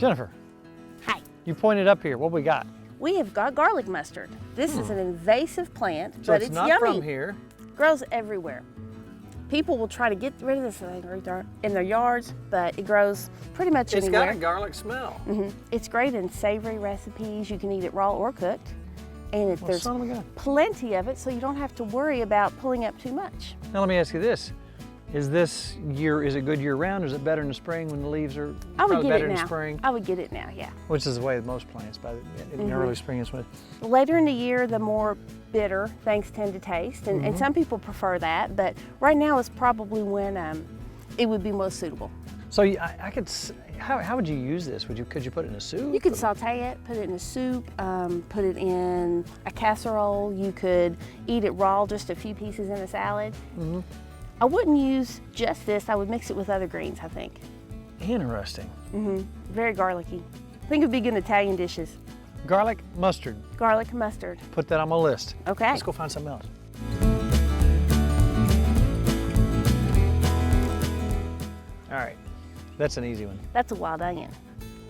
Jennifer. Hi. You pointed up here. What we got? We have got garlic mustard. This is an invasive plant, So but it's it's not yummy. from here. Grows everywhere. People will try to get rid of this in their yards, but it grows pretty much It's anywhere. got a garlic smell. It's great in savory recipes. You can eat it raw or cooked. And there's son of a gun. plenty of it, so you don't have to worry about pulling up too much. Now let me ask you this. Is it good year round, or is it better in the spring when the leaves are I would probably get better it in now. the spring? I would get it now, yeah. Which is the way with most plants, in the early spring is when Later in the year, the more bitter things tend to taste, and some people prefer that, but right now is probably when it would be most suitable. So I could, how would you use this? Could you put it in a soup? You could saute it, put it in a soup, put it in a casserole. You could eat it raw, just a few pieces in a salad. I wouldn't use just this. I would mix it with other greens, I think. Interesting. Very garlicky. I think it'd be good in Italian dishes. Garlic mustard. Garlic mustard. Put that on my list. Okay. Let's go find something else. All right, that's an easy one. That's a wild onion.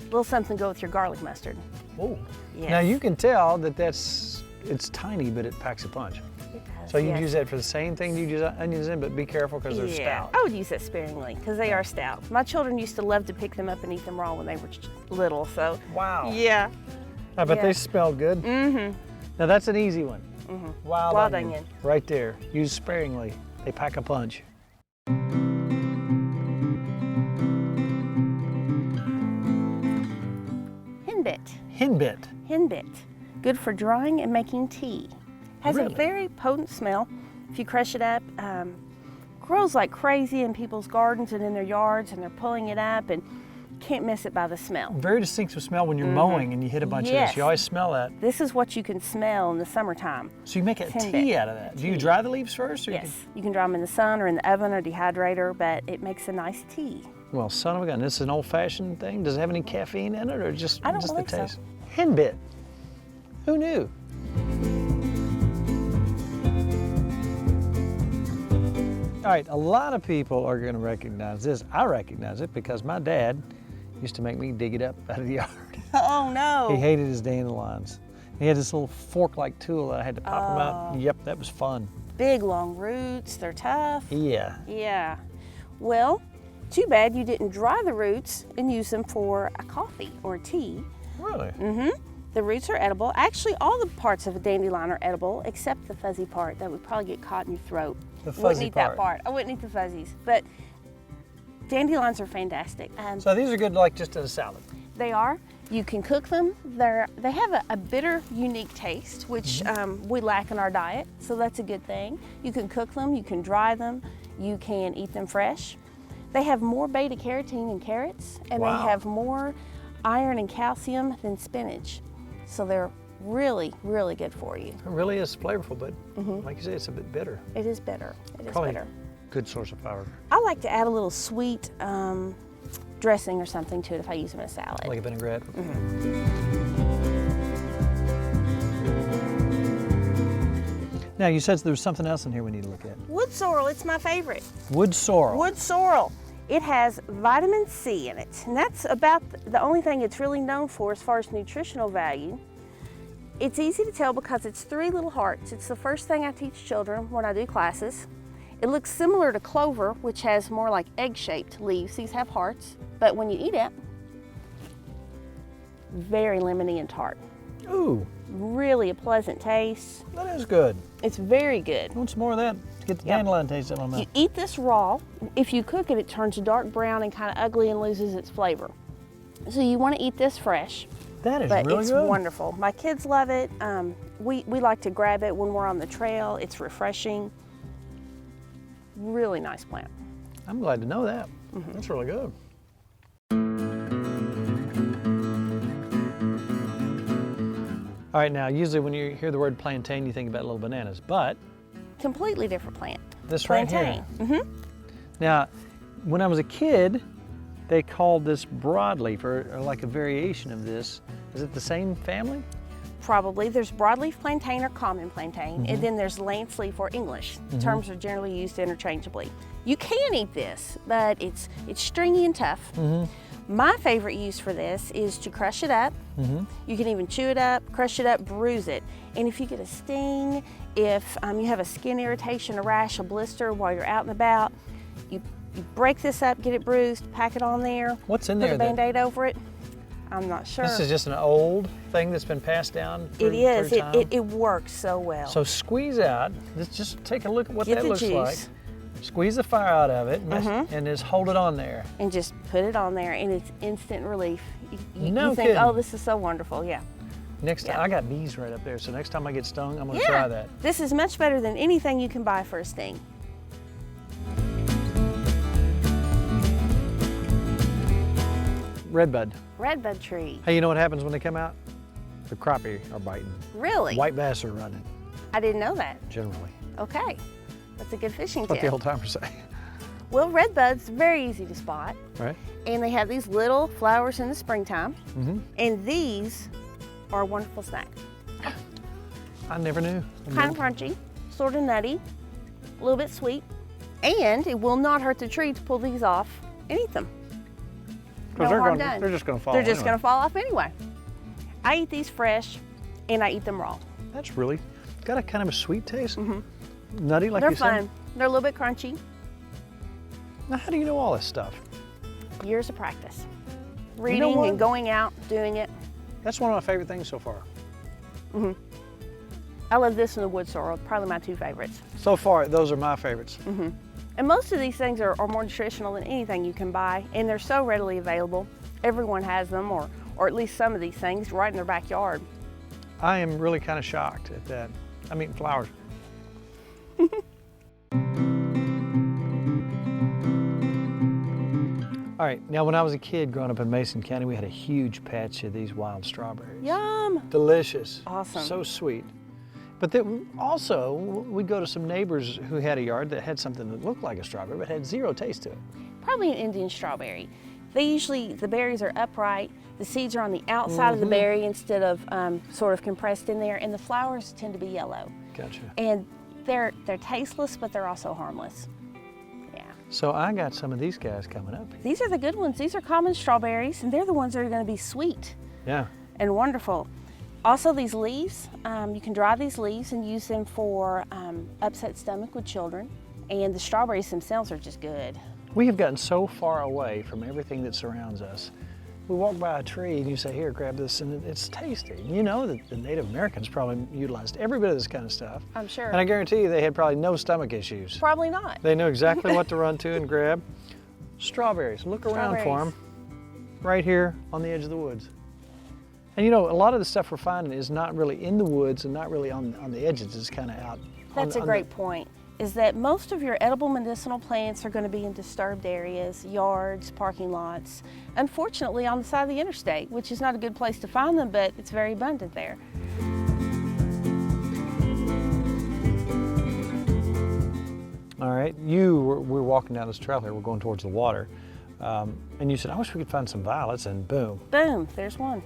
A little something to go with your garlic mustard. Oh. Yes. Now you can tell that it's tiny, but it packs a punch. It does, So you yes. use that for the same thing you use onions in, but be careful because they're stout. I would use that sparingly because they are stout. My children used to love to pick them up and eat them raw when they were little, so. Wow. Yeah. I bet Yeah. they smell good. Now that's an easy one. Wild onion. Right there. Use sparingly. They pack a punch. Henbit. Henbit. Henbit. Good for drying and making tea. Has Really? a very potent smell. If you crush it up, grows like crazy in people's gardens and in their yards, and they're pulling it up and can't miss it by the smell. Very distinctive smell when you're mowing and you hit a bunch of Yes. this. You always smell that. This is what you can smell in the summertime. So you make a Henbit. tea out of that. Do you dry the leaves first? Or Yes, you can dry them in the sun or in the oven or dehydrator, but it makes a nice tea. Well, son of a gun, this is an old-fashioned thing. Does it have any caffeine in it, or just I don't the believe so. taste? Henbit. Who knew? All right, a lot of people are going to recognize this. I recognize it because my dad used to make me dig it up out of the yard. Oh no! He hated his dandelions. He had this little fork-like tool that I had to pop them out. Yep, that was fun. Big long roots, they're tough. Yeah. Yeah. Well, too bad you didn't dry the roots and use them for a coffee or a tea. Really? The roots are edible. Actually, all the parts of a dandelion are edible except the fuzzy part that would probably get caught in your throat. The fuzzy Wouldn't eat part. that part. I wouldn't eat the fuzzies. But dandelions are fantastic. So these are good like just in a salad. They are. You can cook them. They have a bitter, unique taste, which we lack in our diet, so that's a good thing. You can cook them, you can dry them, you can eat them fresh. They have more beta carotene than carrots, and Wow. they have more iron and calcium than spinach. So they're really, really good for you. It really is flavorful, but like you say, it's a bit bitter. It is bitter. It is Probably bitter. good source of fiber. I like to add a little sweet dressing or something to it if I use them in a salad. Like a vinaigrette. Now you said there was something else in here we need to look at. Wood sorrel, it's my favorite. Wood sorrel. Wood sorrel. It has vitamin C in it, and that's about the only thing it's really known for as far as nutritional value. It's easy to tell because it's 3 little hearts. It's the first thing I teach children when I do classes. It looks similar to clover, which has more like egg-shaped leaves. These have hearts, but when you eat it, very lemony and tart. Ooh, Really a pleasant taste. that is good. It's very good. I want some more of that. Get the dandelion taste in my mouth. You eat this raw. If you cook it, it turns dark brown and kind of ugly and loses its flavor. So you want to eat this fresh. That is But really it's good. wonderful. My kids love it. We like to grab it when we're on the trail. It's refreshing. Really nice plant. I'm glad to know that. That's really good. All right, now usually when you hear the word plantain, you think about little bananas, but Completely different plant. this right Plantain. here. Now, when I was a kid, they called this broadleaf, or like a variation of this. Is it the same family? Probably. There's broadleaf plantain or common plantain, and then there's lance leaf or English. Terms are generally used interchangeably. You can eat this, but it's stringy and tough. My favorite use for this is to crush it up. You can even chew it up, crush it up, bruise it. And if you get a sting, if you have a skin irritation, a rash, a blister while you're out and about, you break this up, get it bruised, pack it on there. What's in put there? Put a Band-Aid over it. I'm not sure. This is just an old thing that's been passed down through, It is. through time? It works so well. So squeeze out. Let's just take a look at what Get that the looks juice. like. Squeeze the fire out of it and just hold it on there. And just put it on there, and it's instant relief. You think, kidding. oh, this is so wonderful. Yeah. Next time, I got bees right up there, so next time I get stung, I'm gonna Yeah. try that. This is much better than anything you can buy for a sting. Redbud. Redbud tree. Hey, you know what happens when they come out? The crappie are biting. Really? White bass are running, I didn't know that. generally. Okay. That's a good fishing That's what the tip. old timers say, Well, redbuds, very easy to spot. right? And they have these little flowers in the springtime. Mm-hmm. And these are a wonderful snack. I never knew. Kind of crunchy, sort of nutty, a little bit sweet. And it will not hurt the tree to pull these off and eat them. No harm done. They're just gonna fall. They're just anyway. going to fall off anyway. I eat these fresh, and I eat them raw. That's really got a kind of a sweet taste. Mm-hmm. Nutty, like They're you said. fun. They're a little bit crunchy. Now, how do you know all this stuff? Years of practice. know Reading what? and going out, doing it. That's one of my favorite things so far. I love this and the wood sorrel, probably my two favorites. So far, those are my favorites. And most of these things are more nutritional than anything you can buy, and they're so readily available. Everyone has them, or at least some of these things, right in their backyard. I am really kind of shocked at that. I'm eating flowers. All right, now when I was a kid growing up in Mason County, we had a huge patch of these wild strawberries. Yum! Delicious. Awesome. So sweet. But then also, we'd go to some neighbors who had a yard that had something that looked like a strawberry, but had zero taste to it. Probably an Indian strawberry. The berries are upright, the seeds are on the outside of the berry instead of sort of compressed in there, and the flowers tend to be yellow. Gotcha. And they're tasteless, but they're also harmless. Yeah. So I got some of these guys coming up. These are the good ones. These are common strawberries, and they're the ones that are going to be sweet Yeah. and wonderful. Also, these leaves, you can dry these leaves and use them for upset stomach with children. And the strawberries themselves are just good. We have gotten so far away from everything that surrounds us. We walk by a tree and you say, here, grab this, and it's tasty. You know that the Native Americans probably utilized every bit of this kind of stuff. I'm sure. And I guarantee you they had probably no stomach issues. Probably not. They knew exactly what to run to and grab. Strawberries, look around for them. Right here on the edge of the woods. And you know, a lot of the stuff we're finding is not really in the woods and not really on the edges, it's kind of out. That's a great point, is that most of your edible medicinal plants are going to be in disturbed areas, yards, parking lots, unfortunately on the side of the interstate, which is not a good place to find them, but it's very abundant there. All right, we're walking down this trail here, we're going towards the water, and you said, I wish we could find some violets, and boom. Boom, there's one.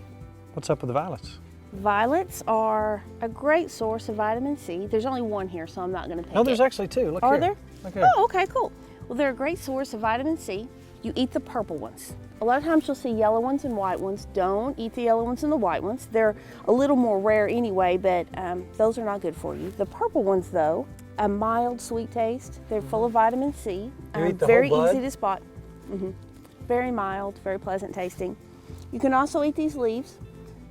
What's up with the violets? Violets are a great source of vitamin C. There's only one here, so I'm not going to pick No, there's it. actually two. Look Are here. there? Look here. Oh, okay, cool. Well, they're a great source of vitamin C. You eat the purple ones. A lot of times you'll see yellow ones and white ones. Don't eat the yellow ones and the white ones. They're a little more rare anyway, but those are not good for you. The purple ones, though, a mild sweet taste. They're full of vitamin C. You eat the very whole bud? easy to spot. Very mild, very pleasant tasting. You can also eat these leaves,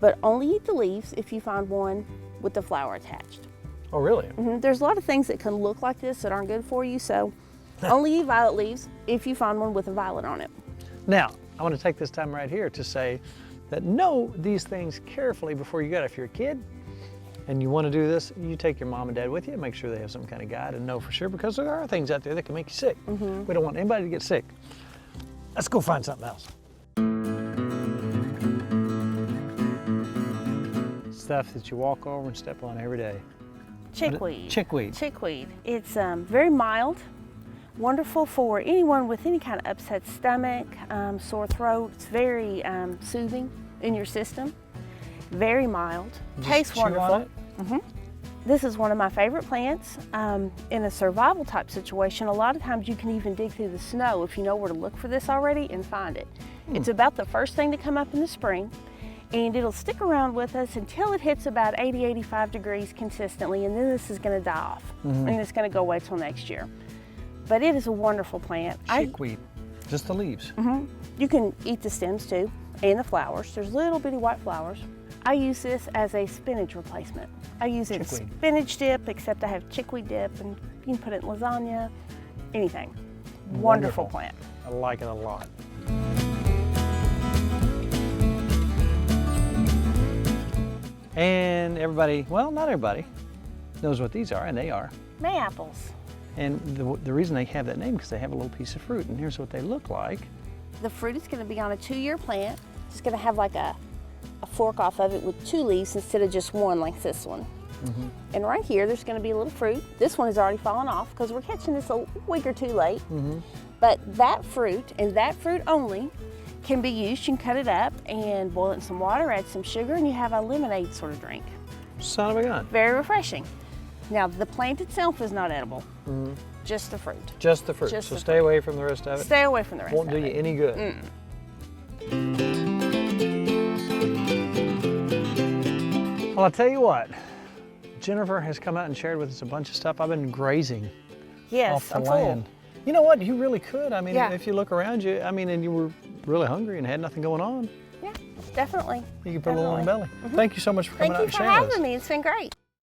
but only eat the leaves if you find one with the flower attached. Oh, really? There's a lot of things that can look like this that aren't good for you, so only eat violet leaves if you find one with a violet on it. Now, I want to take this time right here to say that know these things carefully before you go. If you're a kid and you want to do this, you take your mom and dad with you, make sure they have some kind of guide and know for sure, because there are things out there that can make you sick. We don't want anybody to get sick. Let's go find something else. Stuff that you walk over and step on every day. Chickweed. Chickweed. Chickweed. It's very mild, wonderful for anyone with any kind of upset stomach, sore throat. It's very soothing in your system. Very mild. Just Tastes chew on wonderful. it? This is one of my favorite plants. In a survival type situation, a lot of times you can even dig through the snow if you know where to look for this already and find it. It's about the first thing to come up in the spring, and it'll stick around with us until it hits about 80, 85 degrees consistently, and then this is gonna die off, and it's gonna go away till next year. But it is a wonderful plant. Chickweed, just the leaves. You can eat the stems too, and the flowers. There's little bitty white flowers. I use this as a spinach replacement. I use it as Chickweed. spinach dip, except I have chickweed dip, and you can put it in lasagna, anything. Wonderful plant. I like it a lot. And everybody, well, not everybody, knows what these are, and they are. May apples. And the reason they have that name because they have a little piece of fruit, and here's what they look like. The fruit is going to be on a 2-year plant. It's going to have like a fork off of it with 2 leaves instead of just one like this one. And right here, there's going to be a little fruit. This one has already fallen off because we're catching this a week or 2 late. But that fruit, and that fruit only, can be used. You can cut it up and boil it in some water, add some sugar, and you have a lemonade sort of drink. Son of a gun. Very refreshing. Now, the plant itself is not edible, just the fruit. Just the fruit. Just so the stay away from the rest of it. Stay away from the rest Won't of do you it. any good. Well, I'll tell you what. Jennifer has come out and shared with us a bunch of stuff. I've been grazing Yes, off the I'm land. full. You know what? You really could. I mean, Yeah. if you look around you, I mean, and you were really hungry and had nothing going on, Yeah, definitely. you could put a little in the belly. Definitely. Thank you so much for coming Thank out you and for sharing with us. having me. It's been great.